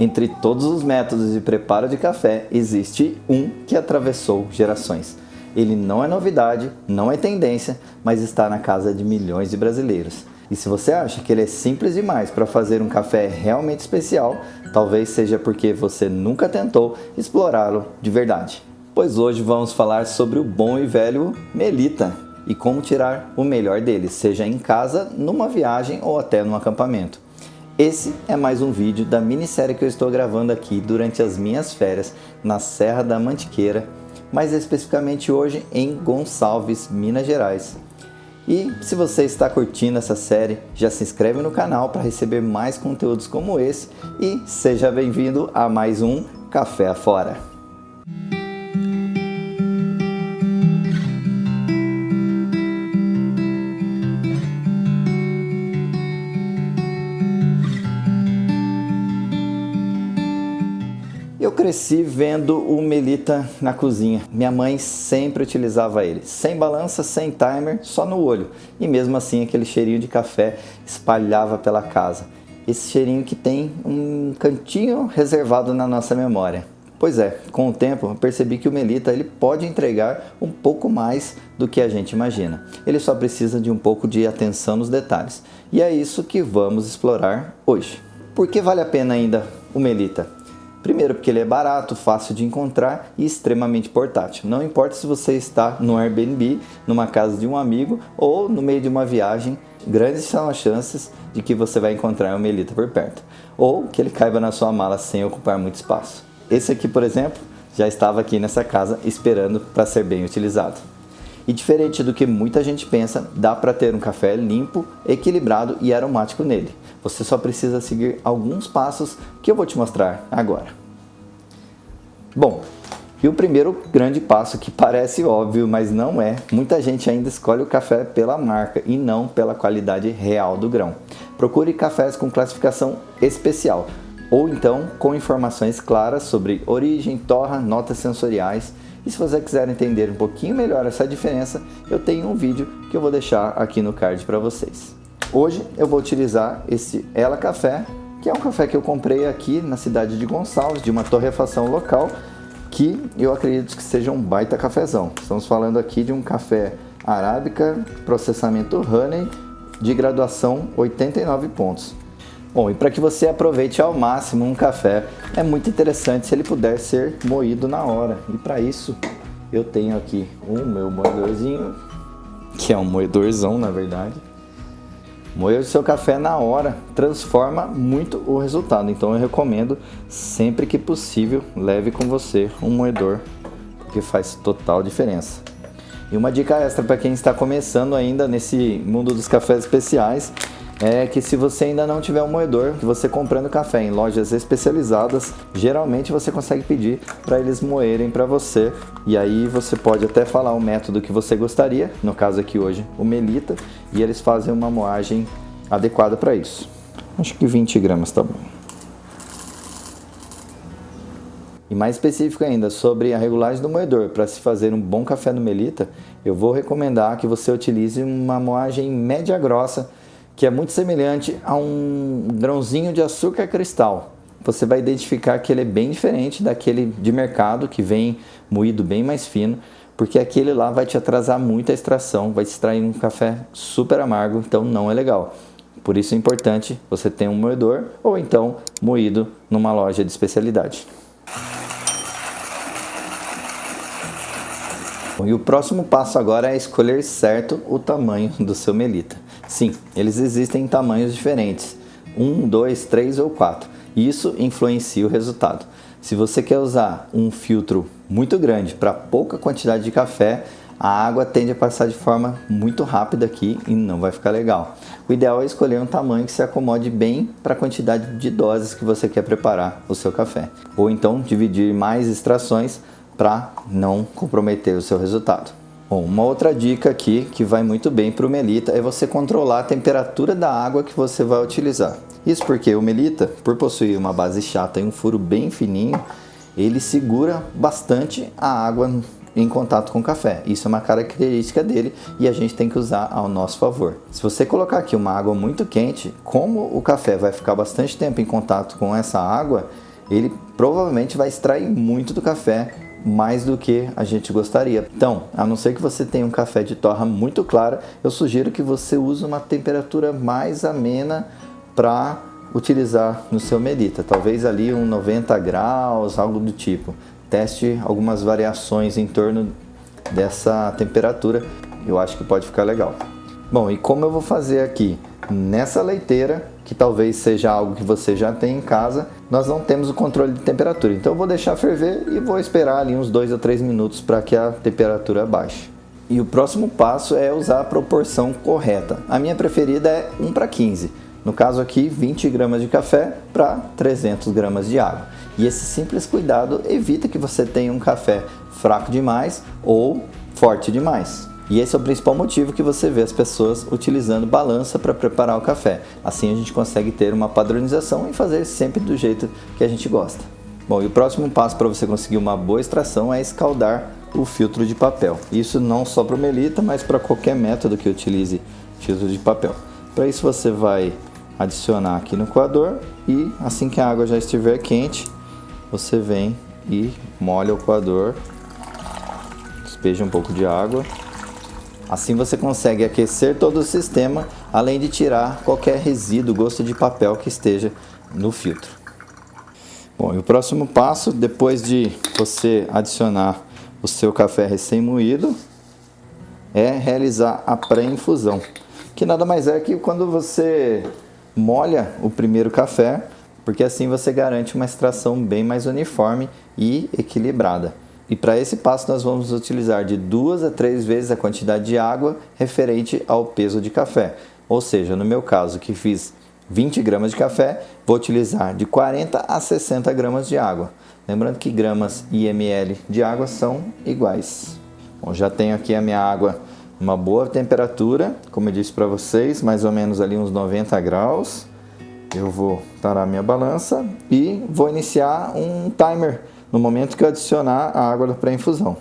Entre todos os métodos de preparo de café, existe um que atravessou gerações. Ele não é novidade, não é tendência, mas está na casa de milhões de brasileiros. E se você acha que ele é simples demais para fazer um café realmente especial, talvez seja porque você nunca tentou explorá-lo de verdade. Pois hoje vamos falar sobre o bom e velho Melita e como tirar o melhor dele, seja em casa, numa viagem ou até num acampamento. Esse é mais um vídeo da minissérie que eu estou gravando aqui durante as minhas férias na Serra da Mantiqueira, mais especificamente hoje em Gonçalves, Minas Gerais. E se você está curtindo essa série, já se inscreve no canal para receber mais conteúdos como esse e seja bem-vindo a mais um Café Afora. Eu cresci vendo o Melita na cozinha. Minha mãe sempre utilizava ele, sem balança, sem timer, só no olho. E mesmo assim aquele cheirinho de café espalhava pela casa. Esse cheirinho que tem um cantinho reservado na nossa memória. Pois é, com o tempo eu percebi que o Melita ele pode entregar um pouco mais do que a gente imagina. Ele só precisa de um pouco de atenção nos detalhes. E é isso que vamos explorar hoje. Por que vale a pena ainda o Melita? Primeiro, porque ele é barato, fácil de encontrar e extremamente portátil. Não importa se você está no Airbnb, numa casa de um amigo ou no meio de uma viagem, grandes são as chances de que você vai encontrar um Melita por perto. Ou que ele caiba na sua mala sem ocupar muito espaço. Esse aqui, por exemplo, já estava aqui nessa casa esperando para ser bem utilizado. E diferente do que muita gente pensa, dá para ter um café limpo, equilibrado e aromático nele. Você só precisa seguir alguns passos que eu vou te mostrar agora. Bom, e o primeiro grande passo que parece óbvio, mas não é, muita gente ainda escolhe o café pela marca e não pela qualidade real do grão. Procure cafés com classificação especial, ou então com informações claras sobre origem, torra, notas sensoriais. E se você quiser entender um pouquinho melhor essa diferença, eu tenho um vídeo que eu vou deixar aqui no card para vocês. Hoje eu vou utilizar esse Ela Café, que é um café que eu comprei aqui na cidade de Gonçalves, de uma torrefação local, que eu acredito que seja um baita cafezão. Estamos falando aqui de um café arábica, processamento honey, de graduação 89 pontos. Bom, e para que você aproveite ao máximo um café, é muito interessante se ele puder ser moído na hora. E para isso, eu tenho aqui o meu moedorzinho, que é um moedorzão na verdade. Moer o seu café na hora transforma muito o resultado, então eu recomendo sempre que possível, leve com você um moedor, porque faz total diferença. E uma dica extra para quem está começando ainda nesse mundo dos cafés especiais, é que se você ainda não tiver um moedor, que você comprando café em lojas especializadas, geralmente você consegue pedir para eles moerem para você. E aí você pode até falar o método que você gostaria, no caso aqui hoje o Melita, e eles fazem uma moagem adequada para isso. Acho que 20 gramas tá bom. E mais específico ainda, sobre a regulagem do moedor, para se fazer um bom café no Melita, eu vou recomendar que você utilize uma moagem média grossa, que é muito semelhante a um grãozinho de açúcar cristal. Você vai identificar que ele é bem diferente daquele de mercado, que vem moído bem mais fino, porque aquele lá vai te atrasar muito a extração, vai te extrair um café super amargo, então não é legal. Por isso é importante você ter um moedor ou então moído numa loja de especialidade. E o próximo passo agora é escolher certo o tamanho do seu Melita. Sim, eles existem em tamanhos diferentes, 1, 2, 3 ou 4. Isso influencia o resultado. Se você quer usar um filtro muito grande para pouca quantidade de café, a água tende a passar de forma muito rápida aqui e não vai ficar legal. O ideal é escolher um tamanho que se acomode bem para a quantidade de doses que você quer preparar o seu café. Ou então dividir mais extrações para não comprometer o seu resultado. Bom, uma outra dica aqui que vai muito bem para o Melita é você controlar a temperatura da água que você vai utilizar. Isso porque o Melita, por possuir uma base chata e um furo bem fininho, ele segura bastante a água em contato com o café. Isso é uma característica dele e a gente tem que usar ao nosso favor. Se você colocar aqui uma água muito quente, como o café vai ficar bastante tempo em contato com essa água, ele provavelmente vai extrair muito do café, mais do que a gente gostaria. Então, a não ser que você tenha um café de torra muito clara, eu sugiro que você use uma temperatura mais amena para utilizar no seu Melita. Talvez ali 90 graus, algo do tipo. Teste algumas variações em torno dessa temperatura, eu acho que pode ficar legal. Bom, e como eu vou fazer aqui nessa leiteira, que talvez seja algo que você já tem em casa, nós não temos o controle de temperatura. Então eu vou deixar ferver e vou esperar ali uns 2 a 3 minutos para que a temperatura baixe. E o próximo passo é usar a proporção correta. A minha preferida é 1:15. No caso aqui, 20 gramas de café para 300 gramas de água. E esse simples cuidado evita que você tenha um café fraco demais ou forte demais. E esse é o principal motivo que você vê as pessoas utilizando balança para preparar o café. Assim a gente consegue ter uma padronização e fazer sempre do jeito que a gente gosta. Bom, e o próximo passo para você conseguir uma boa extração é escaldar o filtro de papel. Isso não só para o Melita, mas para qualquer método que utilize filtro de papel. Para isso você vai adicionar aqui no coador e assim que a água já estiver quente, você vem e molha o coador, despeja um pouco de água. Assim você consegue aquecer todo o sistema, além de tirar qualquer resíduo, gosto de papel que esteja no filtro. Bom, e o próximo passo, depois de você adicionar o seu café recém-moído, é realizar a pré-infusão, que nada mais é que quando você molha o primeiro café, porque assim você garante uma extração bem mais uniforme e equilibrada. E para esse passo nós vamos utilizar de 2 a 3 vezes a quantidade de água referente ao peso de café. Ou seja, no meu caso que fiz 20 gramas de café, vou utilizar de 40 a 60 gramas de água. Lembrando que gramas e ml de água são iguais. Bom, já tenho aqui a minha água uma boa temperatura, como eu disse para vocês, mais ou menos ali uns 90 graus. Eu vou tarar minha balança e vou iniciar um timer no momento que eu adicionar a água da pré-infusão.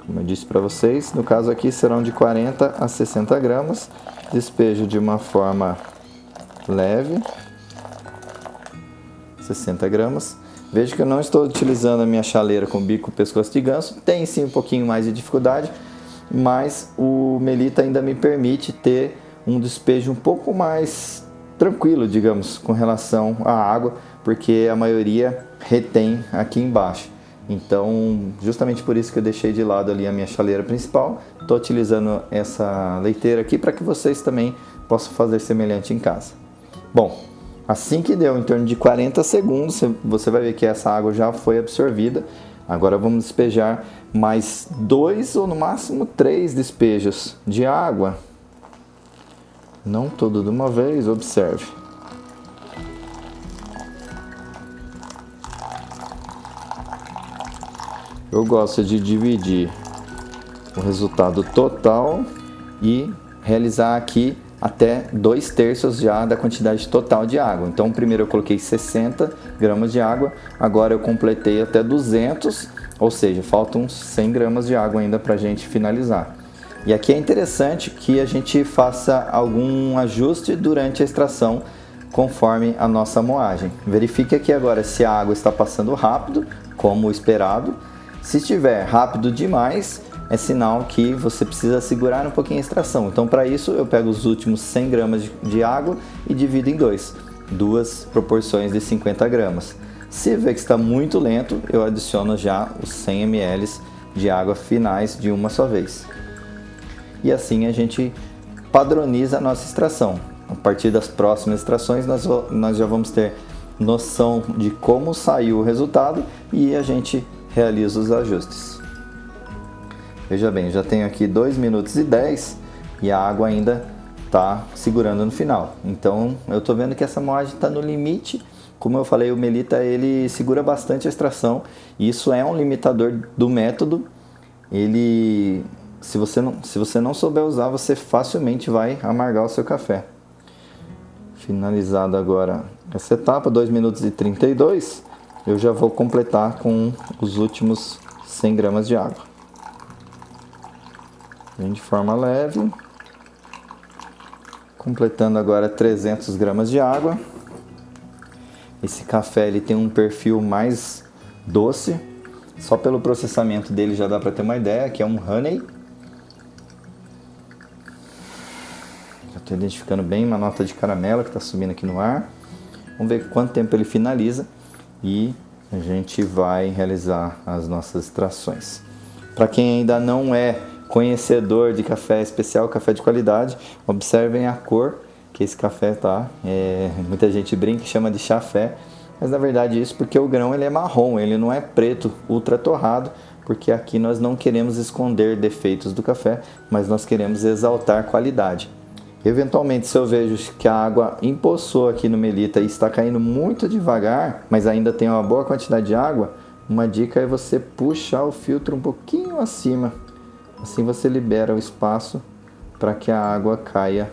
Como eu disse para vocês, no caso aqui serão de 40 a 60 gramas. Despejo de uma forma leve, 60 gramas. Veja que eu não estou utilizando a minha chaleira com bico pescoço de ganso. Tem sim um pouquinho mais de dificuldade, mas o Melita ainda me permite ter um despejo um pouco mais tranquilo, digamos, com relação à água, porque a maioria retém aqui embaixo. Então, justamente por isso que eu deixei de lado ali a minha chaleira principal. Estou utilizando essa leiteira aqui para que vocês também possam fazer semelhante em casa. Bom, assim que deu em torno de 40 segundos, você vai ver que essa água já foi absorvida. Agora vamos despejar mais 2 ou no máximo 3 despejos de água. Não tudo de uma vez, observe. Eu gosto de dividir o resultado total e realizar aqui até 2/3 já da quantidade total de água. Então primeiro eu coloquei 60 gramas de água, agora eu completei até 200, ou seja, faltam 100 gramas de água ainda para a gente finalizar. E aqui é interessante que a gente faça algum ajuste durante a extração conforme a nossa moagem. Verifique aqui agora se a água está passando rápido, como esperado. Se estiver rápido demais, é sinal que você precisa segurar um pouquinho a extração. Então para isso eu pego os últimos 100 gramas de água e divido em duas proporções de 50 gramas. Se ver que está muito lento, eu adiciono já os 100 ml de água finais de uma só vez. E assim a gente padroniza a nossa extração. A partir das próximas extrações nós já vamos ter noção de como saiu o resultado e a gente realiza os ajustes. Veja bem, já tenho aqui 2 minutos e 10 e a água ainda está segurando no final. Então eu estou vendo que essa moagem está no limite. Como eu falei, o Melita ele segura bastante a extração. E isso é um limitador do método. Ele, se você não souber usar, você facilmente vai amargar o seu café. Finalizado agora essa etapa, 2 minutos e 32, eu já vou completar com os últimos 100 gramas de água. Vem de forma leve, completando agora 300 gramas de água. Esse café ele tem um perfil mais doce, só pelo processamento dele já dá para ter uma ideia, que é um honey. Já estou identificando bem uma nota de caramelo que está subindo aqui no ar. Vamos ver quanto tempo ele finaliza e a gente vai realizar as nossas extrações. Para quem ainda não é conhecedor de café especial, café de qualidade, observem a cor que esse café tá. Muita gente brinca e chama de chafé, mas na verdade isso porque o grão ele é marrom, ele não é preto, ultra torrado, porque aqui nós não queremos esconder defeitos do café, mas nós queremos exaltar qualidade. Eventualmente, se eu vejo que a água empoçou aqui no Melita e está caindo muito devagar, mas ainda tem uma boa quantidade de água, uma dica é você puxar o filtro um pouquinho acima. Assim você libera o espaço para que a água caia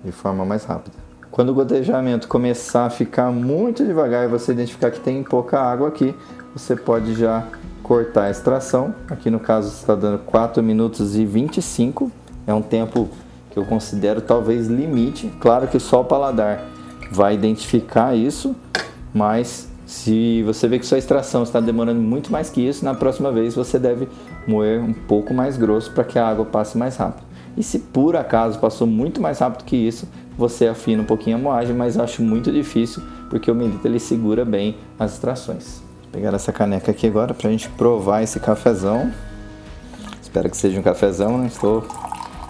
de forma mais rápida. Quando o gotejamento começar a ficar muito devagar e você identificar que tem pouca água aqui, você pode já cortar a extração. Aqui no caso está dando 4 minutos e 25, é um tempo que eu considero talvez limite. Claro que só o paladar vai identificar isso, mas se você vê que sua extração está demorando muito mais que isso, na próxima vez você deve moer um pouco mais grosso para que a água passe mais rápido. E se por acaso passou muito mais rápido que isso, você afina um pouquinho a moagem, mas eu acho muito difícil porque o Melita ele segura bem as extrações. Vou pegar essa caneca aqui agora para a gente provar esse cafezão. Espero que seja um cafezão, né? Estou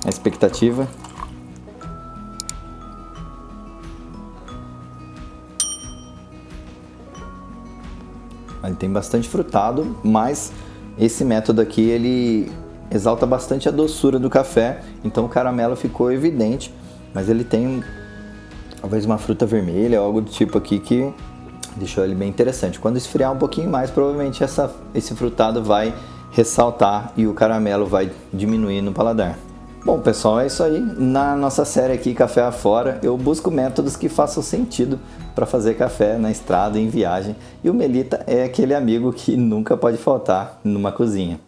na expectativa. Ele tem bastante frutado, mas esse método aqui ele exalta bastante a doçura do café, então o caramelo ficou evidente, mas ele tem talvez uma fruta vermelha, algo do tipo aqui que deixou ele bem interessante. Quando esfriar um pouquinho mais, provavelmente esse frutado vai ressaltar e o caramelo vai diminuir no paladar. Bom pessoal, é isso aí. Na nossa série aqui Café Afora, eu busco métodos que façam sentido para fazer café na estrada, em viagem, e o Melita é aquele amigo que nunca pode faltar numa cozinha.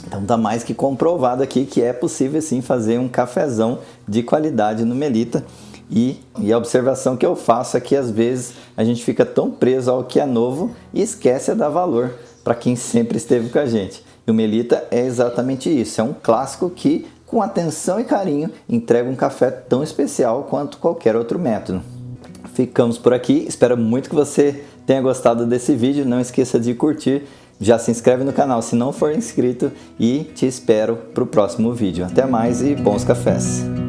Então tá mais que comprovado aqui que é possível sim fazer um cafezão de qualidade no Melita. E a observação que eu faço é que às vezes a gente fica tão preso ao que é novo e esquece a dar valor para quem sempre esteve com a gente. E o Melita é exatamente isso, é um clássico que com atenção e carinho entrega um café tão especial quanto qualquer outro método. Ficamos por aqui, espero muito que você tenha gostado desse vídeo, não esqueça de curtir, já se inscreve no canal se não for inscrito e te espero para o próximo vídeo. Até mais e bons cafés!